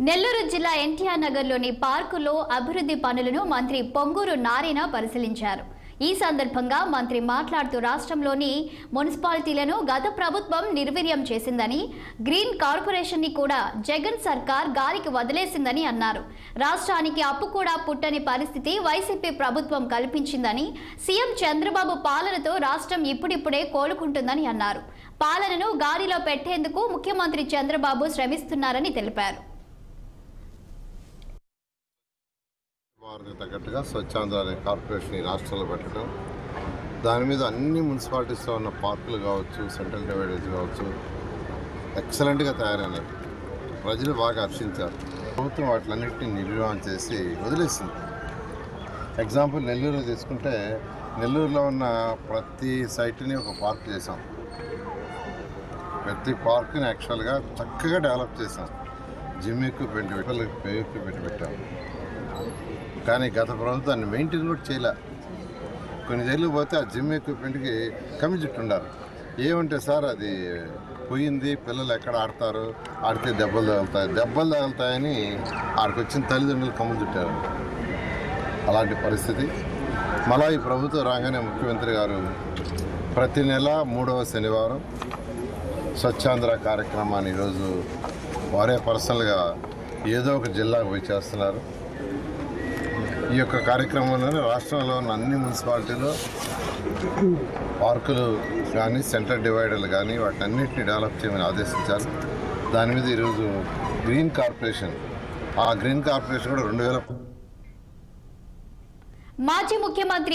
నెల్లూరు జిల్లా ఎన్టీఆర్ నగర్లోని పార్కులో అభివృద్ధి పనులను మంత్రి పొంగూరు నారాయణ పరిశీలించారు. ఈ సందర్భంగా మంత్రి మాట్లాడుతూ రాష్ట్రంలోని మున్సిపాలిటీలను గత ప్రభుత్వం నిర్వీర్యం చేసిందని, గ్రీన్ కార్పొరేషన్ ని కూడా జగన్ సర్కార్ గాలికి వదిలేసిందని అన్నారు. రాష్ట్రానికి అప్పు కూడా పుట్టని పరిస్థితి వైసీపీ ప్రభుత్వం కల్పించిందని, సీఎం చంద్రబాబు పాలనతో రాష్ట్రం ఇప్పుడిప్పుడే కోలుకుంటుందని అన్నారు. పాలనను గాలిలో పెట్టేందుకు ముఖ్యమంత్రి చంద్రబాబు శ్రమిస్తున్నారని తెలిపారు. తగ్గట్టుగా స్వచ్ఛాంధ్ర అనే కార్పొరేషన్ రాష్ట్రంలో పెట్టడం, దాని మీద అన్ని మున్సిపాలిటీస్లో ఉన్న పార్కులు కావచ్చు, సెంట్రల్ డివైడర్స్ కావచ్చు, ఎక్సలెంట్గా తయారైనాయి. ప్రజలు బాగా హర్షించారు. ప్రభుత్వం వాటిలన్నింటినీ నిర్వహణ చేసి వదిలేసింది. ఎగ్జాంపుల్ నెల్లూరు తీసుకుంటే, నెల్లూరులో ఉన్న ప్రతి సైట్ని ఒక పార్క్ చేసాం. ప్రతి పార్క్ని యాక్చువల్గా చక్కగా డెవలప్ చేసాం. జిమ్ ఎక్విప్మెంట్ పెట్టాం. కానీ గత ప్రభుత్వం దాన్ని మెయింటైన్ కూడా చేయలే. కొన్ని ఏళ్ళు పోతే ఆ జిమ్ ఎక్విప్మెంట్కి కమ్మి చుట్టూ ఉండాలి. ఏమంటే సార్ అది పోయింది, పిల్లలు ఎక్కడ ఆడతారు, ఆడితే దెబ్బలు తగులుతాయని ఆడికి వచ్చిన తల్లిదండ్రులు కమ్ములు చుట్టారు. అలాంటి పరిస్థితి. మళ్ళీ ఈ ప్రభుత్వం రాగానే ముఖ్యమంత్రి గారు ప్రతి నెల 3వ శనివారం స్వచ్ఛాంధ్ర కార్యక్రమాన్ని ఈరోజు వారే పర్సనల్గా ఏదో ఒక జిల్లాకు పోయి చేస్తున్నారు. ఈ యొక్క కార్యక్రమంలోనే రాష్ట్రంలో ఉన్న అన్ని మున్సిపాలిటీలో పార్కులు కానీ, సెంట్రల్ డివైడర్లు కానీ వాటన్నిటిని డెవలప్ చేయమని ఆదేశించారు. దాని మీద ఈరోజు గ్రీన్ కార్పొరేషన్ కూడా 2000 మాజీ ముఖ్యమంత్రి